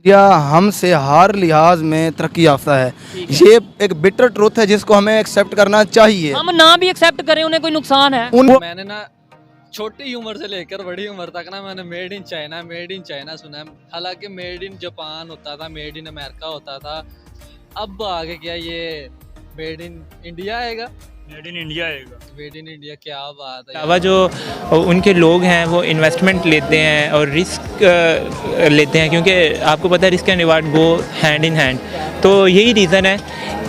India हमसे हर लिहाज में तरक्की याफ्ता है। ये एक बिटर ट्रुथ है जिसको हमें एक्सेप्ट करना चाहिए। हम ना भी एक्सेप्ट करें उन्हें कोई नुकसान है। मैंने ना छोटी उम्र से लेकर बड़ी उम्र तक ना मैंने मेड इन चाइना सुना है। हालांकि मेड इन जापान होता था, मेड इन अमेरिका होता था। अब आगे क्या ये मेड इन इंडिया आएगा? मेड इन इंडिया आएगा। मेड इन इंडिया, क्या बात है। अलावा जो उनके लोग हैं वो इन्वेस्टमेंट लेते हैं और रिस्क लेते हैं, क्योंकि आपको पता है risk and reward go hand in hand. तो यही रीज़न है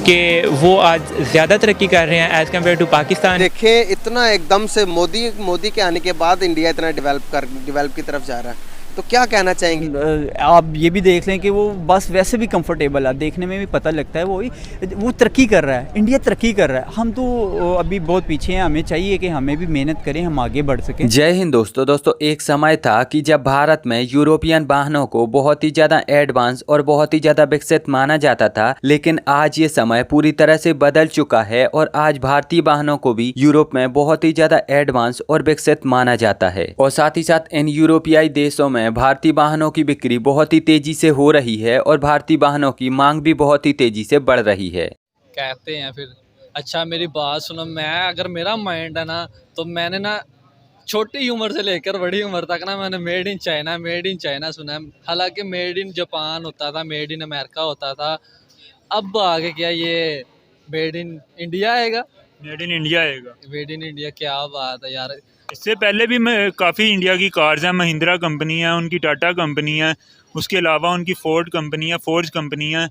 कि वो आज ज़्यादा तरक्की कर रहे हैं एज़ कम्पेयर टू पाकिस्तान। देखें इतना एकदम से मोदी के आने के बाद इंडिया इतना डेवलप की तरफ जा रहा है, तो क्या कहना चाहेंगे? आप ये भी देख लें कि वो बस वैसे भी कंफर्टेबल है, देखने में भी पता लगता है वो तरक्की कर रहा है, इंडिया तरक्की कर रहा है। हम तो अभी बहुत पीछे हैं, हमें चाहिए कि हमें भी मेहनत करें, हम आगे बढ़ सकें। जय हिंद दोस्तों, एक समय था कि जब भारत में यूरोपियन वाहनों को बहुत ही ज़्यादा एडवांस और बहुत ही ज़्यादा विकसित माना जाता था, लेकिन आज ये समय पूरी तरह से बदल चुका है और आज भारतीय वाहनों को भी यूरोप में बहुत ही ज़्यादा एडवांस और विकसित माना जाता है। और साथ ही साथ इन यूरोपियाई देशों में भारतीय वाहनों की बिक्री बहुत ही तेजी से हो रही है और भारतीय वाहनों की मांग भी बहुत ही तेजी से बढ़ रही है। कहते हैं फिर अच्छा मेरी बात सुनो, मैं अगर मेरा माइंड है ना तो मैंने ना छोटी उम्र से लेकर बड़ी उम्र तक ना मैंने मेड इन चाइना सुना है। हालांकि मेड इन जापान होता था, मेड इन अमेरिका होता था। अब आगे क्या ये मेड इन इंडिया आएगा? मेड इन इंडिया आएगा। मेड इन इंडिया, क्या बात है यार। इससे पहले भी काफ़ी इंडिया की कार्स हैं। महिंद्रा कंपनी है, उनकी टाटा कंपनी है, उसके अलावा उनकी फोर्ड कंपनी है, फोर्ज कंपनी है,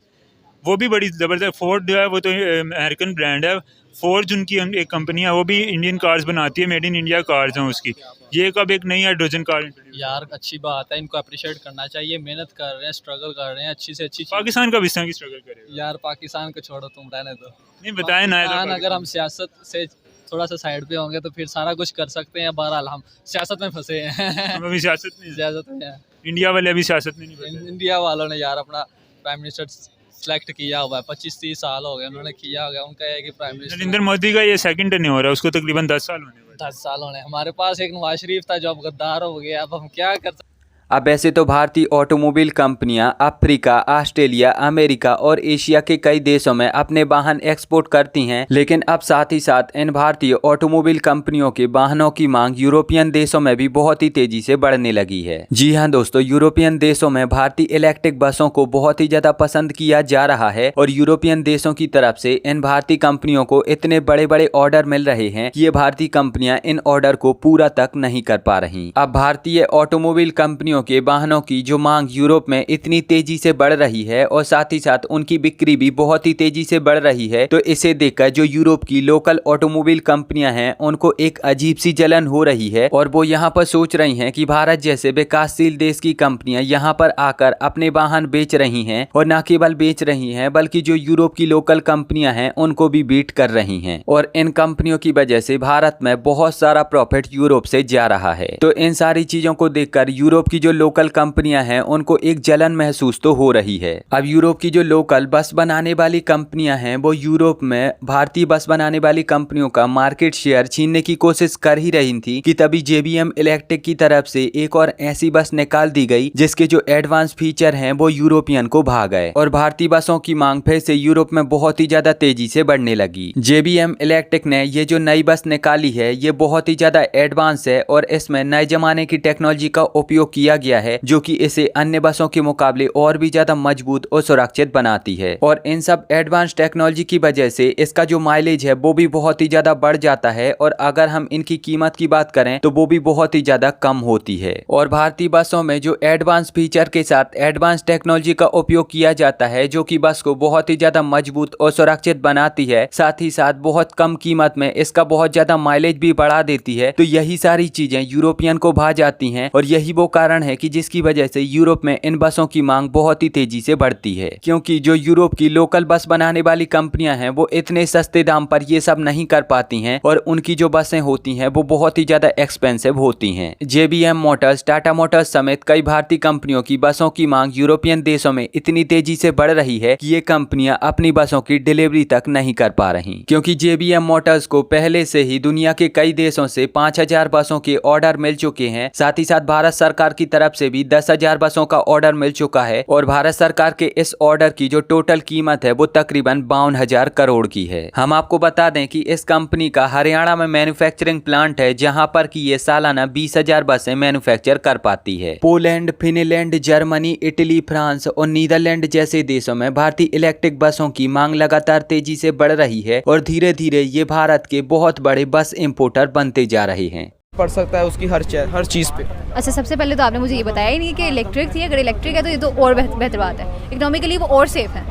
वो भी बड़ी ज़बरदस्त। फोर्ड जो है वो तो अमेरिकन ब्रांड है। फोर्ज उनकी एक कंपनी है, वो भी इंडियन कार्स बनाती है, मेड इन इंडिया कार्स हैं उसकी। ये कब एक नई हाइड्रोजन कार यार अच्छी बात है, इनको अप्रिशिएट करना चाहिए। मेहनत कर रहे हैं, स्ट्रगल कर रहे हैं, अच्छी से अच्छी। पाकिस्तान का इस तरह की स्ट्रगल करेगा? यार पाकिस्तान को छोड़ो, तुम रहने दो। नहीं बताए ना, अगर हम सियासत से थोड़ा सा साइड पे होंगे तो फिर सारा कुछ कर सकते हैं। बहरहाल हम सियासत में फंसे हैं। हम अभी सियासत में हैं। इंडिया वाले अभी सियासत में नहीं फंसे। इंडिया वालों ने यार अपना प्राइम मिनिस्टर सेलेक्ट किया हुआ है, 25-30 साल हो गए उन्होंने किया हो गया। उनका है कि प्राइम मिनिस्टर नरेंद्र मोदी का ये सेकंड टर्न हो रहा है, उसको तकरीबन 10 साल होने वाले। 10 साल होने। हमारे पास एक नवाज शरीफ था जो अब गद्दार हो गया, अब हम क्या कर सकते। अब ऐसे तो भारतीय ऑटोमोबाइल कंपनियां अफ्रीका, ऑस्ट्रेलिया, अमेरिका और एशिया के कई देशों में अपने वाहन एक्सपोर्ट करती हैं, लेकिन अब साथ ही साथ इन भारतीय ऑटोमोबाइल कंपनियों के वाहनों की मांग यूरोपियन देशों में भी बहुत ही तेजी से बढ़ने लगी है। जी हाँ दोस्तों, यूरोपियन देशों में भारतीय इलेक्ट्रिक बसों को बहुत ही ज्यादा पसंद किया जा रहा है और यूरोपियन देशों की तरफ से इन भारतीय कंपनियों को इतने बड़े बड़े ऑर्डर मिल रहे हैं कि ये भारतीय कंपनियां इन ऑर्डर को पूरा तक नहीं कर पा रही। अब भारतीय ऑटोमोबाइल कंपनियों के वाहनों की जो मांग यूरोप में इतनी तेजी से बढ़ रही है और साथ ही साथ उनकी बिक्री भी बहुत ही तेजी से बढ़ रही है, तो इसे देखकर जो यूरोप की लोकल ऑटोमोबाइल कंपनियां हैं उनको एक अजीब सी जलन हो रही है और वो यहाँ पर सोच रही हैं कि भारत जैसे विकासशील देश की कंपनियां यहाँ पर आकर अपने वाहन बेच रही हैं और न केवल बेच रही हैं बल्कि जो यूरोप की लोकल कंपनियां हैं उनको भी बीट कर रही हैं और इन कंपनियों की वजह से भारत में बहुत सारा प्रॉफिट यूरोप से जा रहा है। तो इन सारी चीजों को देखकर यूरोप की जो लोकल कंपनियां हैं उनको एक जलन महसूस तो हो रही है। अब यूरोप की जो लोकल बस बनाने वाली कंपनियां हैं वो यूरोप में भारतीय बस बनाने वाली कंपनियों का मार्केट शेयर छीनने की कोशिश कर ही रही थी कि तभी JBM इलेक्ट्रिक की तरफ से एक और ऐसी बस निकाल दी गई जिसके जो एडवांस फीचर हैं वो यूरोपियन को भा गए और भारतीय बसों की मांग फिर से यूरोप में बहुत ही ज्यादा तेजी से बढ़ने लगी। JBM इलेक्ट्रिक ने ये जो नई बस निकाली है ये बहुत ही ज्यादा एडवांस है और इसमें नए जमाने की टेक्नोलॉजी का उपयोग किया गया है जो कि इसे अन्य बसों के मुकाबले और भी ज्यादा मजबूत और सुरक्षित बनाती है और इन सब एडवांस टेक्नोलॉजी की वजह से इसका जो माइलेज है वो भी बहुत ही ज्यादा बढ़ जाता है और अगर हम इनकी कीमत की बात करें तो वो भी बहुत ही ज्यादा कम होती है। और भारतीय बसों में जो एडवांस फीचर के साथ एडवांस टेक्नोलॉजी का उपयोग किया जाता है जो कि बस को बहुत ही ज्यादा मजबूत और सुरक्षित बनाती है, साथ ही साथ बहुत कम कीमत में इसका बहुत ज्यादा माइलेज भी बढ़ा देती है, तो यही सारी चीजें यूरोपियन को भा जाती हैं और यही वो कारण है कि जिसकी वजह से यूरोप में इन बसों की मांग बहुत ही तेजी से बढ़ती है, क्योंकि जो यूरोप की लोकल बस बनाने वाली कंपनियां हैं वो इतने सस्ते दाम पर ये सब नहीं कर पाती हैं और उनकी जो बसें होती हैं वो बहुत ही ज्यादा एक्सपेंसिव होती हैं। JBM मोटर्स, टाटा मोटर्स समेत कई भारतीय कंपनियों की बसों की मांग यूरोपियन देशों में इतनी तेजी से बढ़ रही है कि ये कंपनियां अपनी बसों की डिलीवरी तक नहीं कर पा रही, क्योंकि JBM मोटर्स को पहले से ही दुनिया के कई देशों से 5000 बसों के ऑर्डर मिल चुके हैं। साथ ही साथ भारत सरकार की तरफ से भी 10,000 बसों का ऑर्डर मिल चुका है और भारत सरकार के इस ऑर्डर की जो टोटल कीमत है वो तकरीबन 52,000 करोड़ की है। हम आपको बता दें कि इस कंपनी का हरियाणा में मैन्युफैक्चरिंग प्लांट है, जहां पर कि ये सालाना 20,000 बसें मैन्युफैक्चर कर पाती है। Poland, Finland, Germany, Italy, France और नीदरलैंड जैसे देशों में भारतीय इलेक्ट्रिक बसों की मांग लगातार तेजी से बढ़ रही है और धीरे धीरे ये भारत के बहुत बड़े बस इंपोर्टर बनते जा रहे हैं। पड़ सकता है उसकी हर चीज़ पे। अच्छा, सबसे पहले तो आपने मुझे ये बताया ही नहीं कि इलेक्ट्रिक थी। अगर इलेक्ट्रिक है तो ये तो और बेहतर बात है, इकोनॉमिकली वो और सेफ़ है,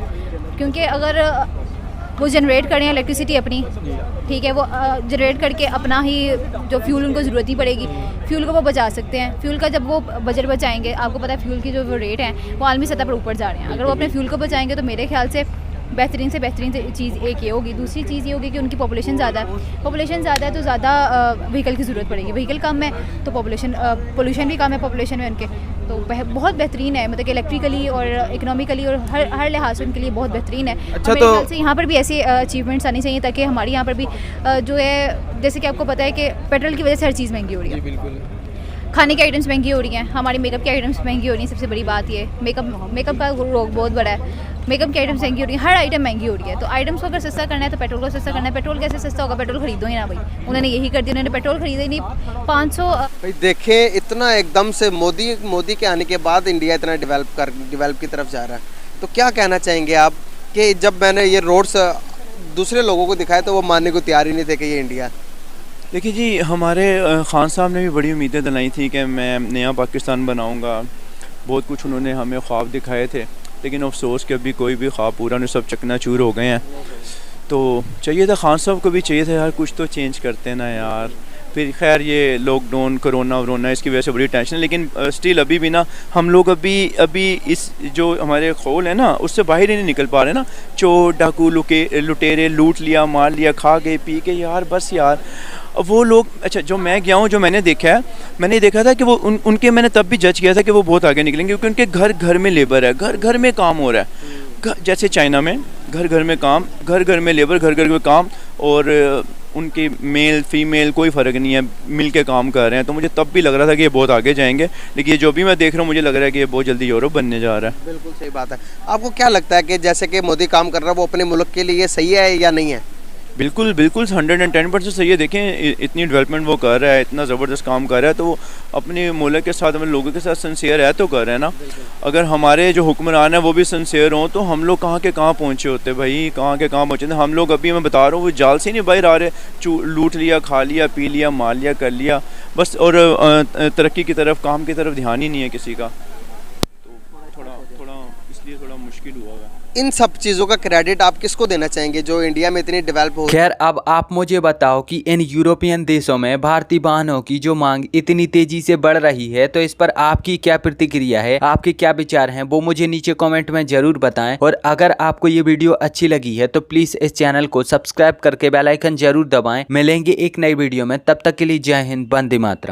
क्योंकि अगर वो जनरेट करें इलेक्ट्रिसिटी अपनी, ठीक है, वो जनरेट करके अपना ही जो फ्यूल उनको ज़रूरत नहीं पड़ेगी, फ्यूल को वो बचा सकते हैं। फ्यूल का जब वो बजट बचाएंगे, आपको पता है फ्यूल की जो रेट हैं वो आलमी सतह पर ऊपर जा रहे हैं, अगर वो अपने फ्यूल को बचाएंगे तो मेरे ख्याल से बेहतरीन से बेहतरीन चीज़ एक ये होगी। दूसरी चीज़ ये होगी कि उनकी पॉपुलेशन ज़्यादा है तो ज़्यादा व्हीकल की ज़रूरत पड़ेगी। व्हीकल कम है तो पोल्यूशन भी कम है पॉपुलेशन में उनके, तो बहुत बेहतरीन है, मतलब कि इलेक्ट्रिकली और इकोनॉमिकली और हर लिहाज से उनके लिए बहुत बेहतरीन है। अच्छा, मेरे तो ख्याल से यहाँ पर भी ऐसी अचीवमेंट्स आनी चाहिए ताकि हमारे यहाँ पर भी जो है, जैसे कि आपको पता है कि पेट्रोल की वजह से हर चीज़ महंगी हो रही है। बिल्कुल। खाने की आइटम्स महंगी हो रही हैं, हमारी मेकअप की आइटम्स महंगी हो रही हैं। सबसे बड़ी बात ये मेकअप का रोग बहुत बड़ा है, मेकअप की आइटम्स महंगी हो रही है, हर आइटम महंगी हो रही है। तो आइटम्स को अगर सस्ता करना है तो पेट्रोल को सस्ता करना है। पेट्रोल कैसे सस्ता होगा? पेट्रोल खरीदो ही ना भाई, उन्होंने यही कर दिया, उन्होंने पेट्रोल खरीदा ही नहीं। 500 भाई देखें, इतना एकदम से मोदी के आने के बाद इंडिया इतना डेवलप की तरफ जा रहा है, तो क्या कहना चाहेंगे आप कि जब मैंने ये रोड्स दूसरे लोगों को दिखाए तो वो मानने को तैयार ही नहीं थे कि ये इंडिया। देखिए जी, हमारे खान साहब ने भी बड़ी उम्मीदें दिलाई थी कि मैं नया पाकिस्तान बनाऊंगा, बहुत कुछ उन्होंने हमें ख्वाब दिखाए थे, लेकिन अफसोस कि अभी कोई भी ख्वाब पूरा नहीं, सब चकनाचूर हो गए हैं। तो चाहिए था खान साहब को भी चाहिए था यार कुछ तो चेंज करते ना यार। फिर खैर ये लॉकडाउन कोरोना इसकी वजह से बड़ी टेंशन है, लेकिन स्टिल अभी भी ना हम लोग अभी इस जो हमारे खौल है ना उससे बाहर ही नहीं निकल पा रहे ना। चोर डाकू लुटेरे लूट लिया, मार लिया, खा गए, पी के, यार बस यार। अब वो लोग, अच्छा जो मैं गया हूँ, जो मैंने देखा था कि वो उनके मैंने तब भी जज किया था कि वो बहुत आगे निकलेंगे, क्योंकि उनके घर में लेबर है, घर में काम हो रहा है। जैसे चाइना में घर में काम, घर में लेबर, घर में काम, और उनके मेल फीमेल कोई फ़र्क नहीं है, मिल के काम कर रहे हैं। तो मुझे तब भी लग रहा था कि ये बहुत आगे जाएंगे, लेकिन ये जो भी मैं देख रहा हूँ मुझे लग रहा है कि ये बहुत जल्दी यूरोप बनने जा रहा है। बिल्कुल सही बात है। आपको क्या लगता है कि जैसे कि मोदी काम कर रहा है वो अपने मुल्क के लिए सही है या नहीं है? बिल्कुल 110% सही है। देखें इतनी डेवलपमेंट वो कर रहा है, इतना ज़बरदस्त काम कर रहा है, तो वो अपने मुल्क के साथ, अपने लोगों के साथ सिंसियर है तो कर रहे हैं ना। अगर हमारे जो हुक्मरान है वो भी सिंसियर हों तो हम लोग कहाँ के कहाँ पहुँचे होते भाई, कहाँ के कहाँ पहुँचे थे हम लोग। अभी मैं बता रहा हूँ वो जाल से नहीं बाहर आ रहे, लूट लिया, खा लिया, पी लिया, मार लिया, कर लिया बस, और तरक्की की तरफ, काम की तरफ ध्यान ही नहीं है किसी का। तो थोड़ा इसलिए थोड़ा मुश्किल हुआ है। इन सब चीज़ों का क्रेडिट आप किसको देना चाहेंगे जो इंडिया में इतनी डेवलप हो? खैर, अब आप मुझे बताओ कि इन यूरोपियन देशों में भारतीय वाहनों की जो मांग इतनी तेजी से बढ़ रही है, तो इस पर आपकी क्या प्रतिक्रिया है, आपके क्या विचार हैं, वो मुझे नीचे कमेंट में जरूर बताएं। और अगर आपको ये वीडियो अच्छी लगी है तो प्लीज़ इस चैनल को सब्सक्राइब करके बेल आइकन जरूर दबाएं। मिलेंगे एक नई वीडियो में, तब तक के लिए जय हिंद, वंदे मातरम।